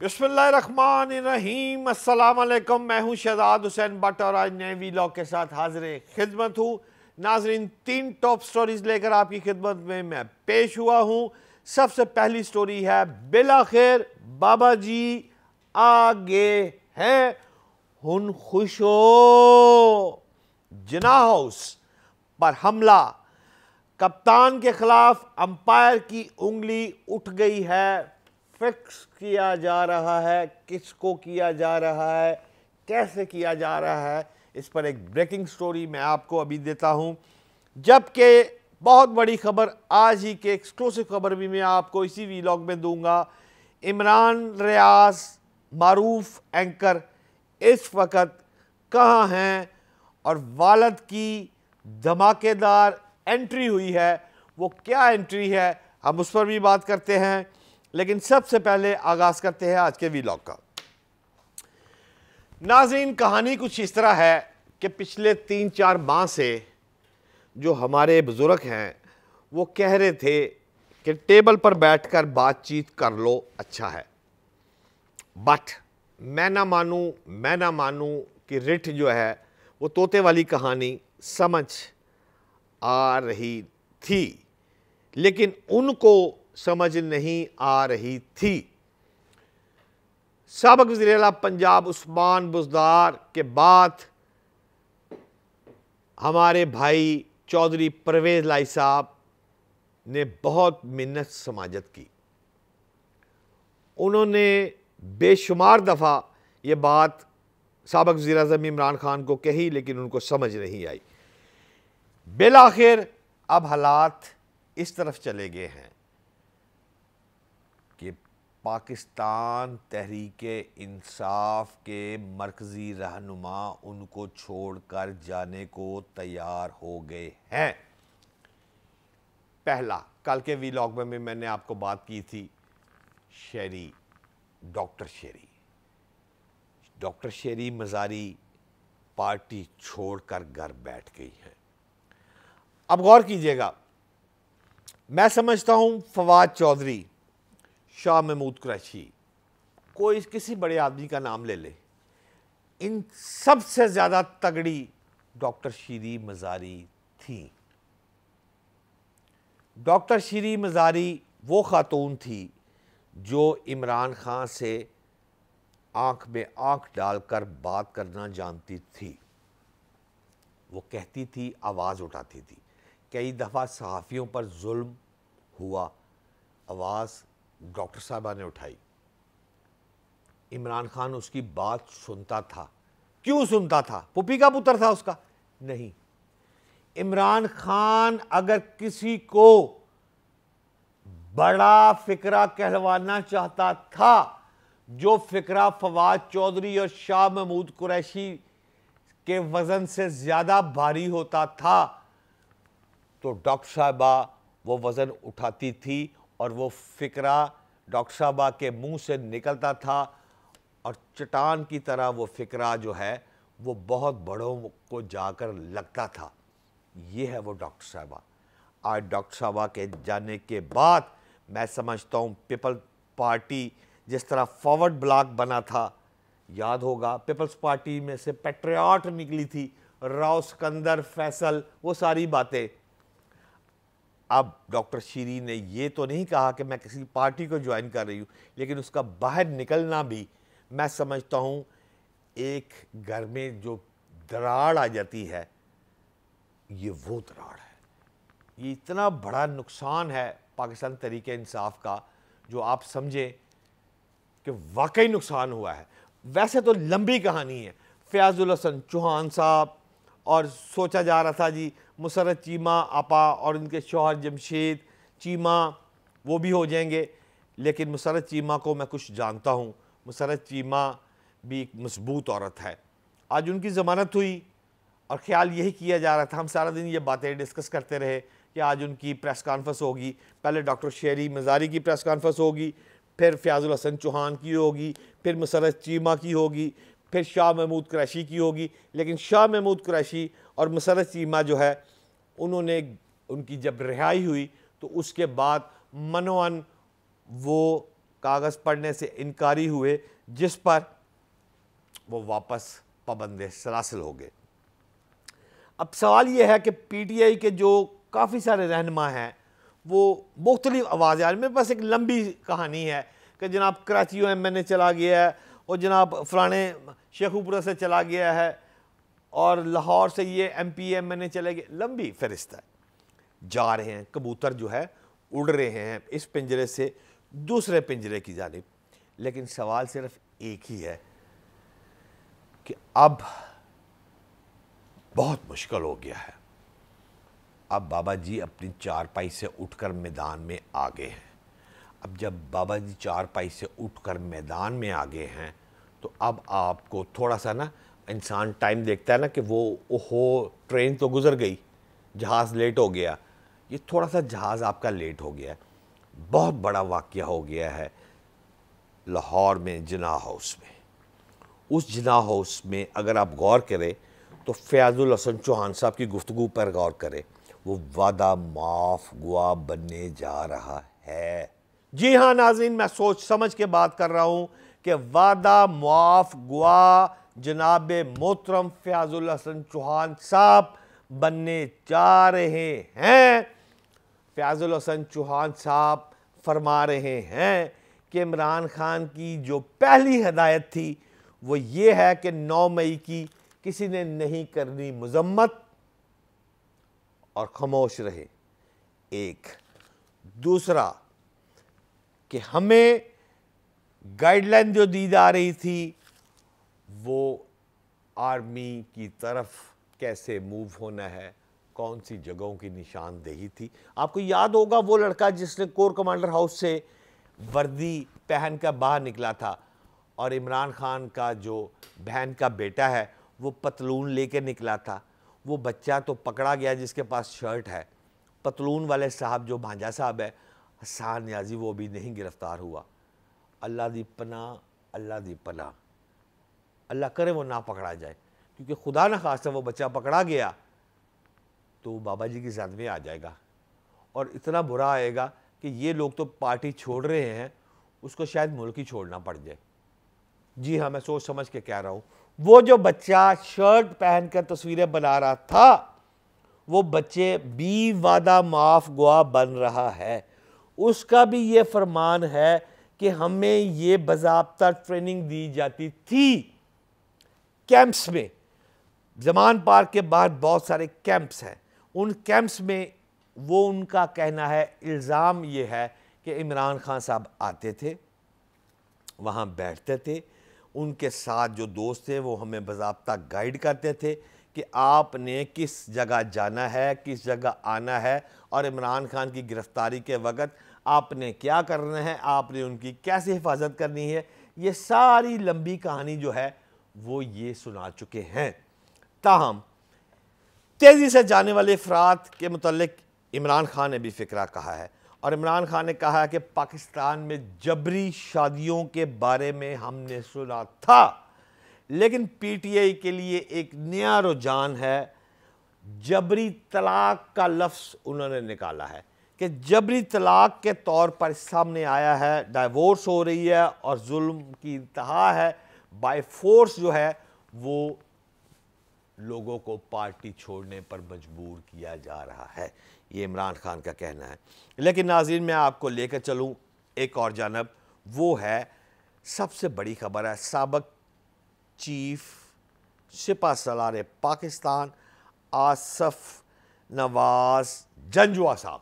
बिस्मिल्लाहिर्रहमानिर्रहीम, अस्सलाम वालेकुम। मैं हूं शहजाद हुसैन भट्ट और आज नए वीलॉग के साथ हाजिर खिदमत हूं। नाजरीन, 3 टॉप स्टोरीज लेकर आपकी खिदमत में मैं पेश हुआ हूं। सबसे पहली स्टोरी है, बिलाखिर बाबा जी आगे हैं, हुन खुश हो। जिना हाउस पर हमला, कप्तान के खिलाफ अंपायर की उंगली उठ गई है। फिक्स किया जा रहा है, किसको किया जा रहा है, कैसे किया जा रहा है, इस पर एक ब्रेकिंग स्टोरी मैं आपको अभी देता हूं। जबकि बहुत बड़ी खबर, आज ही के एक्सक्लूसिव खबर भी मैं आपको इसी वीलॉग में दूंगा। इमरान रियाज मारूफ एंकर इस वक्त कहाँ हैं और वालद की धमाकेदार एंट्री हुई है, वो क्या एंट्री है, हम उस पर भी बात करते हैं। लेकिन सबसे पहले आगाज करते हैं आज के वीलॉग का। नाज़रीन, कहानी कुछ इस तरह है कि पिछले 3-4 माह से जो हमारे बुजुर्ग हैं वो कह रहे थे कि टेबल पर बैठकर बातचीत कर लो, अच्छा है। बट मैं ना मानूं कि रिट जो है वो तोते वाली कहानी समझ आ रही थी, लेकिन उनको समझ नहीं आ रही थी। साबिक वज़ीर-ए-आला पंजाब उस्मान बुज़दार के बाद हमारे भाई चौधरी परवेज़ लाई साहब ने बहुत मिन्नत समाजत की। उन्होंने बेशुमार दफ़ा ये बात साबिक वज़ीर-ए-आज़म इमरान खान को कही, लेकिन उनको समझ नहीं आई। बिलाखिर अब हालात इस तरफ चले गए हैं कि पाकिस्तान तहरीके इंसाफ के मरकज़ी रहनुमा उनको छोड़कर जाने को तैयार हो गए हैं। पहला, कल के वीलॉग में मैंने आपको बात की थी, शेरी, डॉक्टर शेरी मज़ारी पार्टी छोड़कर घर बैठ गई है। अब गौर कीजिएगा, मैं समझता हूं फवाद चौधरी, शाह महमूद कुरैशी, कोई किसी बड़े आदमी का नाम ले ले, इन सबसे ज्यादा तगड़ी डॉक्टर शेरी मज़ारी थी। डॉक्टर शेरी मज़ारी वो खातून थी जो इमरान खान से आंख में आंख डालकर बात करना जानती थी। वो कहती थी, आवाज़ उठाती थी। कई दफ़ा सहाफ़ियों पर जुल्म हुआ, आवाज़ डॉक्टर साहबा ने उठाई। इमरान खान उसकी बात सुनता था। क्यों सुनता था? पुप्पी का पुत्र था उसका? नहीं। इमरान खान अगर किसी को बड़ा फिक्रा कहलवाना चाहता था, जो फिक्रा फवाद चौधरी और शाह महमूद कुरैशी के वजन से ज्यादा भारी होता था, तो डॉक्टर साहबा वो वज़न उठाती थी और वो फ़िक्रा डॉक्टर साहबा के मुंह से निकलता था और चट्टान की तरह वो फ़िक्रा जो है वो बहुत बड़ों को जाकर लगता था। ये है वो डॉक्टर साहबा। आज डॉक्टर साहबा के जाने के बाद मैं समझता हूँ पीपल पार्टी जिस तरह फॉरवर्ड ब्लॉक बना था, याद होगा, पीपल्स पार्टी में से पैट्रियट निकली थी, राव सिकंदर, फैसल, वो सारी बातें। अब डॉक्टर शेरी ने ये तो नहीं कहा कि मैं किसी पार्टी को ज्वाइन कर रही हूँ, लेकिन उसका बाहर निकलना भी मैं समझता हूँ एक घर में जो दरार आ जाती है, ये वो दरार है। ये इतना बड़ा नुकसान है पाकिस्तान तहरीके इंसाफ का, जो आप समझें कि वाकई नुकसान हुआ है। वैसे तो लंबी कहानी है, फयाजुल हसन चौहान साहब, और सोचा जा रहा था जी मुसर्रत चीमा आपा और उनके शौहर जमशेद चीमा वो भी हो जाएंगे, लेकिन मुसर्रत चीमा को मैं कुछ जानता हूँ। मुसर्रत चीमा भी एक मजबूत औरत है। आज उनकी ज़मानत हुई और ख्याल यही किया जा रहा था, हम सारा दिन ये बातें डिस्कस करते रहे कि आज उनकी प्रेस कॉन्फ्रेंस होगी। पहले डॉक्टर शेरी मज़ारी की प्रेस कॉन्फ्रेंस होगी, फिर फयाजुल हसन चौहान की होगी, फिर मुसर्रत चीमा की होगी, फिर शाह महमूद कुरैशी की होगी। लेकिन शाह महमूद कुरैशी और मुसर्रत चीमा जो है, उन्होंने उनकी जब रिहाई हुई तो उसके बाद मनोअन वो कागज़ पढ़ने से इनकारी हुए, जिस पर वो वापस पाबंद सलासिल हो गए। अब सवाल ये है कि पीटीआई के जो काफ़ी सारे रहनुमा हैं वो मुख्तलिफ आवाज़ें आ रही। मेरे पास एक लंबी कहानी है कि जनाब कराची MNA चला गया है और जनाब फ़लाने शेखुपुरा से चला गया है और लाहौर से ये MP MNA चले गए, लंबी फहरिस्त है। जा रहे हैं, कबूतर जो है उड़ रहे हैं इस पिंजरे से दूसरे पिंजरे की जानिब। लेकिन सवाल सिर्फ एक ही है कि अब बहुत मुश्किल हो गया है। अब बाबा जी अपनी चारपाई से उठकर मैदान में आ गए हैं। अब जब बाबा जी चारपाई से उठकर मैदान में आ गए हैं तो अब आपको थोड़ा सा ना, इंसान टाइम देखता है ना कि वो ओहो ट्रेन तो गुजर गई, जहाज़ लेट हो गया। ये थोड़ा सा जहाज़ आपका लेट हो गया है। बहुत बड़ा वाक़या हो गया है लाहौर में जिन्ना हाउस में। उस जिन्ना हाउस में अगर आप गौर करें तो फयाजुल हसन चौहान साहब की गुफ्तगू पर गौर करें। वो वादा माफ गुआ बनने जा रहा है। जी हाँ नाज़रीन, मैं सोच समझ के बात कर रहा हूँ कि वादा माफ गुआ जनाब मोहतरम फयाजुल हसन चौहान साहब बनने जा रहे हैं। फयाजुल हसन चौहान साहब फरमा रहे हैं कि इमरान खान की जो पहली हिदायत थी वो ये है कि 9 मई की किसी ने नहीं करनी मजम्मत और खामोश रहे। एक दूसरा कि हमें गाइडलाइन जो दी जा रही थी वो आर्मी की तरफ कैसे मूव होना है, कौन सी जगहों की निशानदेही थी। आपको याद होगा वो लड़का जिसने कोर कमांडर हाउस से वर्दी पहन कर बाहर निकला था और इमरान खान का जो बहन का बेटा है वो पतलून लेके निकला था। वो बच्चा तो पकड़ा गया जिसके पास शर्ट है। पतलून वाले साहब जो भांजा साहब है हसान नियाजी, वो भी नहीं गिरफ्तार हुआ। अल्लाह दी पनाह, अल्लाह दी पनाह, अल्लाह करे वो ना पकड़ा जाए, क्योंकि खुदा न खास्ता वो बच्चा पकड़ा गया तो बाबा जी की ज़द में आ जाएगा और इतना बुरा आएगा कि ये लोग तो पार्टी छोड़ रहे हैं, उसको शायद मुल्क ही छोड़ना पड़ जाए। जी हाँ, मैं सोच समझ के कह रहा हूँ। वो जो बच्चा शर्ट पहनकर तस्वीरें बना रहा था वो बच्चे भी वादा माफ गुआ बन रहा है। उसका भी ये फरमान है कि हमें ये बाज़ाब्ता ट्रेनिंग दी जाती थी कैंप्स में। जमान पार्क के बाहर बहुत सारे कैंप्स हैं, उन कैंप्स में वो उनका कहना है, इल्ज़ाम ये है कि इमरान खान साहब आते थे, वहाँ बैठते थे, उनके साथ जो दोस्त थे वो हमें बाज़ाब्ता गाइड करते थे कि आपने किस जगह जाना है, किस जगह आना है और इमरान खान की गिरफ़्तारी के वक़्त आपने क्या करना है, आपने उनकी कैसे हिफाजत करनी है। ये सारी लंबी कहानी जो है वो ये सुना चुके हैं। ताहम तेज़ी से जाने वाले अफराद के मुतल्लिक इमरान खान ने भी फ़िक्रा कहा है और इमरान खान ने कहा है कि पाकिस्तान में जबरी शादियों के बारे में हमने सुना था, लेकिन पीटीआई के लिए एक नया रुझान है। जबरी तलाक का लफ्ज़ उन्होंने निकाला है कि जबरी तलाक के तौर पर सामने आया है, डाइवोर्स हो रही है और जुल्म की इंतहा है, बाय फोर्स जो है वो लोगों को पार्टी छोड़ने पर मजबूर किया जा रहा है। ये इमरान खान का कहना है। लेकिन नाज़रीन, मैं आपको लेकर चलूँ एक और जानब, वो है सबसे बड़ी खबर है साबिक़ चीफ सिपा सलार पाकिस्तान आसफ नवाज़ जंजुआ साहब।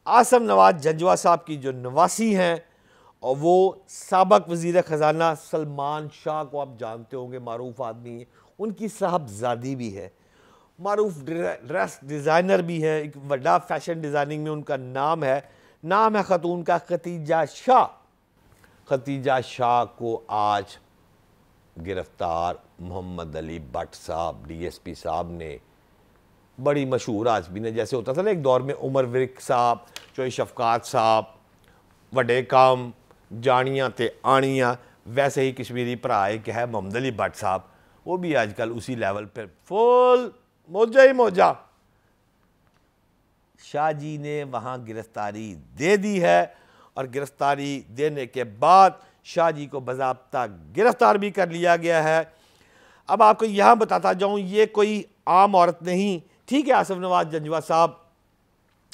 आसफ नवाज़ जंजुआ साहब की जो नवासी हैं और वो साबिक़ वज़ीर ख़जाना सलमान शाह को आप जानते होंगे, मारूफ आदमी है, उनकी साहबजादी भी है, मारूफ ड्रेस डिज़ाइनर भी है, एक बड़ा फैशन डिज़ाइनिंग में उनका नाम है ख़तून का खतीजा शाह। खतीजा शाह को आज गिरफ्तार मोहम्मद अली भट्ट साहब DSP साहब ने, बड़ी मशहूर आदमी ने, जैसे होता था ना एक दौर में उमर विरक साहब, चोई शफकात साहब, वडे काम जानियाँ ते आनियाँ, वैसे ही कश्मीरी भरा एक है मोहम्मद अली भट्ट साहब, वो भी आजकल उसी लेवल पर फुल मौजा ही मौजा। शाह जी ने वहाँ गिरफ्तारी दे दी है और गिरफ्तारी देने के बाद शाह जी को बाज़ाब्ता गिरफ्तार भी कर लिया गया है। अब आपको यहाँ बताता जाऊँ, ये कोई आम औरत नहीं। ठीक है, आसिफ नवाज जंजवा साहब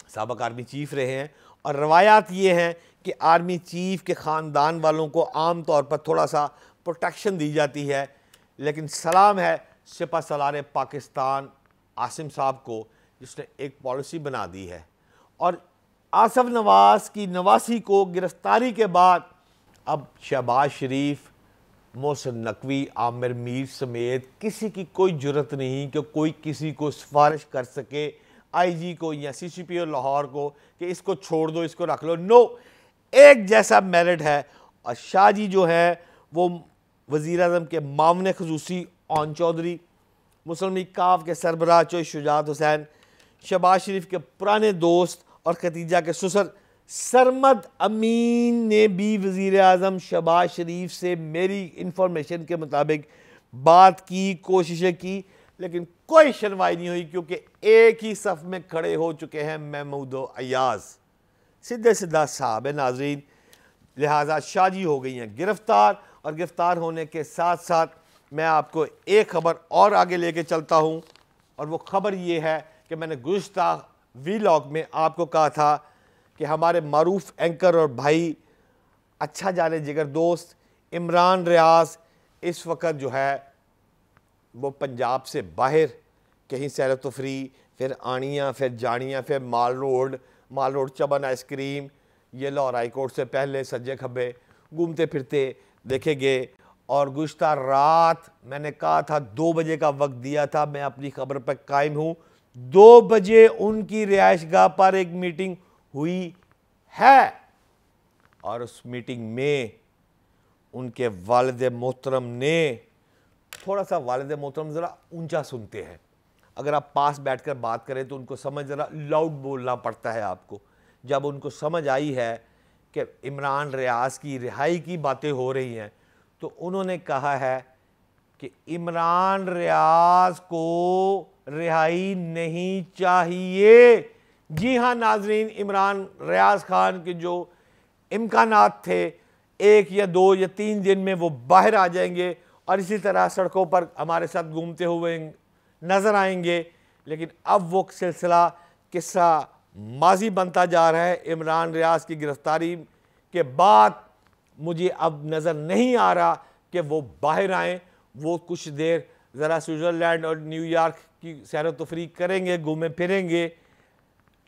साबिक़ आर्मी चीफ़ रहे हैं और रवायात ये हैं कि आर्मी चीफ़ के ख़ानदान वालों को आम तौर पर थोड़ा सा प्रोटेक्शन दी जाती है, लेकिन सलाम है सिपह सलार पाकिस्तान आसिम साहब को, जिसने एक पॉलिसी बना दी है। और आसिफ नवाज की नवासी को गिरफ्तारी के बाद अब शहबाज शरीफ, मोहसिन नकवी, आमिर मीर समेत किसी की कोई जुर्रत नहीं कि कोई किसी को सिफारिश कर सके आईजी को या सीसीपी लाहौर को कि इसको छोड़ दो, इसको रख लो। नो, एक जैसा मेरिट है। और शाह जी जो है वो वज़ीर आज़म के मामले खसूसी ओन चौधरी, मुस्लिम लीग काफ के सरबराह चौधरी शुजात हुसैन, शहबाज शरीफ के पुराने दोस्त और खतीजा के ससुर सरमद अमीन ने भी वज़ीर आज़म शहबाज शरीफ से मेरी इंफॉर्मेशन के मुताबिक बात की, कोशिशें की, लेकिन कोई सुनवाई नहीं हुई, क्योंकि एक ही सफ़ में खड़े हो चुके हैं महमूद अयाज, सीधे सीधा साहब है नाजरीन। लिहाजा शाह जी हो गई हैं गिरफ़्तार, और गिरफ़्तार होने के साथ साथ मैं आपको एक ख़बर और आगे लेके चलता हूँ, और वो ख़बर ये है कि मैंने गुज़श्ता वीलॉग में आपको कहा था कि हमारे मारूफ एंकर और भाई, अच्छा जाने जिगर दोस्त इमरान रियाज इस वक्त जो है वो पंजाब से बाहर कहीं सैर तफरी, फिर आनियाँ, फिर जानियाँ, फिर माल रोड चबन आइसक्रीम, ये लाहौर हाई कोर्ट से पहले सज्जे खब्बे घूमते फिरते देखे गए। और गुज़श्ता रात मैंने कहा था 2 बजे का वक्त दिया था, मैं अपनी खबर पर कायम हूँ। 2 बजे उनकी रिहाइशगाह पर एक मीटिंग हुई है, और उस मीटिंग में उनके वालिद मोहतरम ने, थोड़ा सा वालिद मोहतरम ज़रा ऊंचा सुनते हैं, अगर आप पास बैठकर बात करें तो उनको समझ, ज़रा लाउड बोलना पड़ता है आपको। जब उनको समझ आई है कि इमरान रियाज की रिहाई की बातें हो रही हैं, तो उन्होंने कहा है कि इमरान रियाज को रिहाई नहीं चाहिए। जी हाँ नाजरीन, इमरान रियाज खान के जो इम्कानात थे 1 या 2 या 3 दिन में वो बाहर आ जाएंगे और इसी तरह सड़कों पर हमारे साथ घूमते हुए नज़र आएंगे, लेकिन अब वो सिलसिला किस्सा माजी बनता जा रहा है। इमरान रियाज की गिरफ्तारी के बाद मुझे अब नज़र नहीं आ रहा कि वो बाहर आएँ। वो कुछ देर ज़रा स्विट्ज़रलैंड और न्यूयॉर्क की सैर तफरी करेंगे, घूमे फिरेंगे,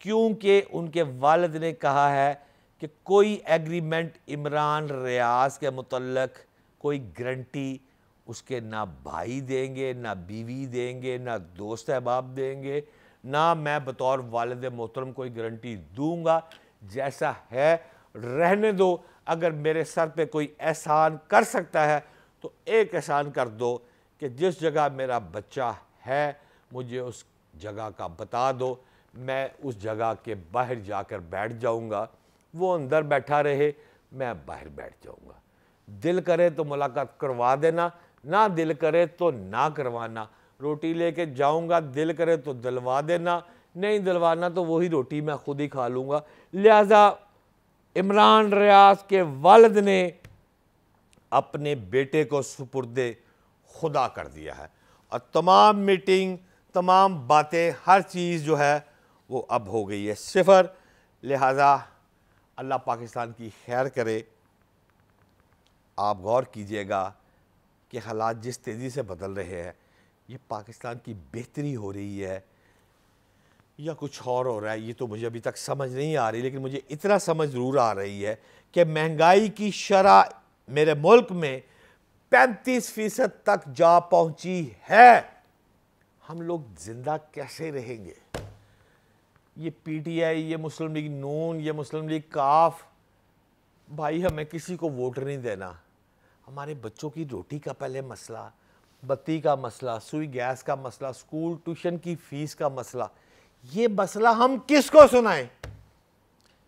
क्योंकि उनके वालिद ने कहा है कि कोई एग्रीमेंट इमरान रियाज के मुतल्लक, कोई गारंटी उसके ना भाई देंगे, ना बीवी देंगे, ना दोस्त अहबाब देंगे, ना मैं बतौर वालिद मोहतरम कोई गारंटी दूंगा। जैसा है रहने दो। अगर मेरे सर पे कोई एहसान कर सकता है तो एक एहसान कर दो कि जिस जगह मेरा बच्चा है मुझे उस जगह का बता दो, मैं उस जगह के बाहर जाकर बैठ जाऊंगा। वो अंदर बैठा रहे, मैं बाहर बैठ जाऊंगा। दिल करे तो मुलाकात करवा देना, ना दिल करे तो ना करवाना। रोटी लेके जाऊंगा, दिल करे तो दिलवा देना, नहीं दिलवाना तो वही रोटी मैं खुद ही खा लूँगा। लिहाजा इमरान रियाज के वालिद ने अपने बेटे को सुपुर्दे खुदा कर दिया है, और तमाम मीटिंग, तमाम बातें, हर चीज़ जो है वो अब हो गई है सिफर। लिहाजा अल्लाह पाकिस्तान की खैर करे। आप गौर कीजिएगा कि हालात जिस तेज़ी से बदल रहे हैं, ये पाकिस्तान की बेहतरी हो रही है या कुछ और हो रहा है, ये तो मुझे अभी तक समझ नहीं आ रही। लेकिन मुझे इतना समझ ज़रूर आ रही है कि महंगाई की शरह मेरे मुल्क में 35% तक जा पहुंची है। हम लोग जिंदा कैसे रहेंगे? ये पीटीआई, ये मुस्लिम लीग नून, ये मुस्लिम लीग काफ, भाई हमें किसी को वोट नहीं देना। हमारे बच्चों की रोटी का पहले मसला, बत्ती का मसला, सुई गैस का मसला, स्कूल ट्यूशन की फ़ीस का मसला, ये मसला हम किसको सुनाएं?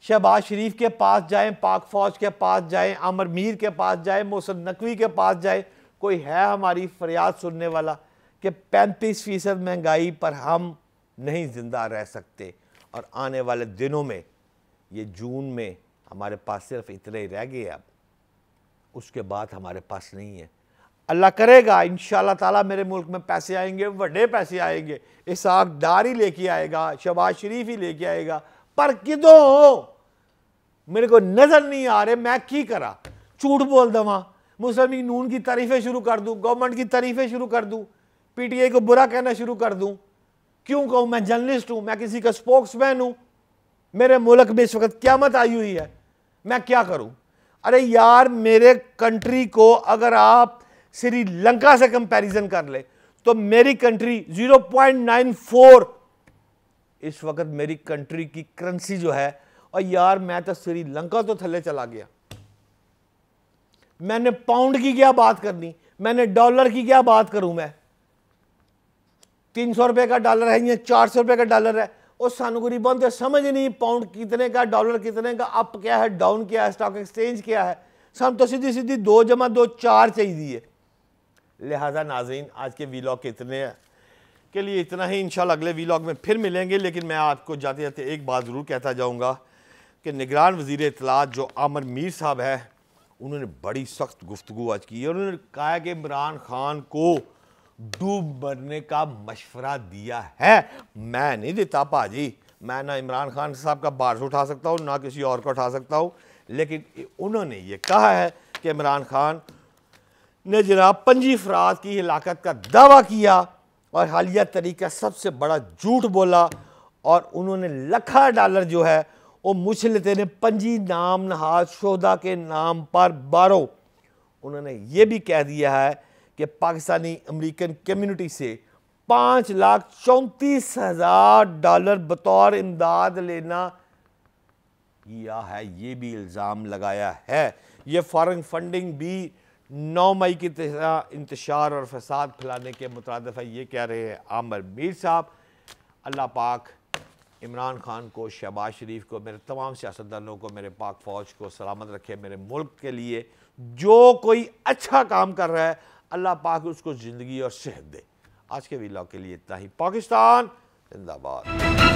शहबाज शरीफ के पास जाएं, पाक फौज के पास जाएं, आमिर मीर के पास जाएं, मोहसिन नकवी के पास जाएं, कोई है हमारी फरियाद सुनने वाला कि 35% महंगाई पर हम नहीं ज़िंदा रह सकते? और आने वाले दिनों में, ये जून में हमारे पास सिर्फ इतने ही रह गए, अब उसके बाद हमारे पास नहीं है। अल्लाह करेगा इंशाअल्लाह ताला मेरे मुल्क में पैसे आएंगे, बड़े पैसे आएंगे, इसहाक डार ही लेके आएगा, शहबाज शरीफ ही लेके आएगा, पर किदों मेरे को नजर नहीं आ रहे। मैं की करा, झूठ बोल दवा, मुस्लिम लीग नून की तारीफें शुरू कर दूं, गवर्नमेंट की तारीफें शुरू कर दूं, पीटीआई को बुरा कहना शुरू कर दूं। क्यों कहूं? मैं जर्नलिस्ट हूं, मैं किसी का स्पोक्समैन हूं। मेरे मुल्क में इस वक्त क़यामत आई हुई है, मैं क्या करूं? अरे यार, मेरे कंट्री को अगर आप श्रीलंका से कंपैरिजन कर ले तो मेरी कंट्री 0.94 इस वक्त मेरी कंट्री की करेंसी जो है, और यार मैं तो श्रीलंका तो थल्ले चला गया। मैंने पाउंड की क्या बात करनी, मैंने डॉलर की क्या बात करूं? मैं 300 रुपए का डॉलर है या 400 रुपए का डॉलर है, और सानू गरीबों तो समझ नहीं पाउंड कितने का, डॉलर कितने का, अप क्या है, डाउन क्या है, स्टॉक एक्सचेंज क्या है। सानू तो सीधी सीधी 2 + 2 4 चाहिए। लिहाजा नाज़रीन, आज के वीलॉग के लिए इतना ही। इंशाल्लाह अगले वीलॉग में फिर मिलेंगे, लेकिन मैं आपको जाते जाते एक बात ज़रूर कहता जाऊँगा कि निगरान वज़ीर इत्तलात जो आमिर मीर साहब है, उन्होंने बड़ी सख्त गुफ्तगू आज की है। उन्होंने कहा कि इमरान खान को डूब मरने का मशवरा दिया है। मैं नहीं देता भाजी, मैं ना इमरान खान साहब का बार्स उठा सकता हूँ, ना किसी और को उठा सकता हूँ, लेकिन उन्होंने ये कहा है कि इमरान खान ने जनाब 5 अफराद की हिलाकत का दावा किया और हालिया तरीका सबसे बड़ा झूठ बोला, और उन्होंने $1,00,000 जो है वो मुझसे लेते ने 5 नाम नहाज शोदा के नाम पर बारो। उन्होंने ये भी कह दिया है कि पाकिस्तानी अमेरिकन कम्युनिटी से $5,34,000 बतौर इमदाद लेना किया है, ये भी इल्ज़ाम लगाया है। ये फॉरेन फंडिंग भी 9 मई की इंतशार और फसाद फैलाने के मुतरादिफ है, ये कह रहे हैं आमिर मीर साहब। अल्लाह पाक इमरान खान को, शहबाज शरीफ को, मेरे तमाम सियासतदानों को, मेरे पाक फ़ौज को सलामत रखे। मेरे मुल्क के लिए जो कोई अच्छा काम कर रहा है, अल्लाह पाक उसको ज़िंदगी और सेहत दे। आज के वीलॉग के लिए इतना ही। पाकिस्तान जिंदाबाद।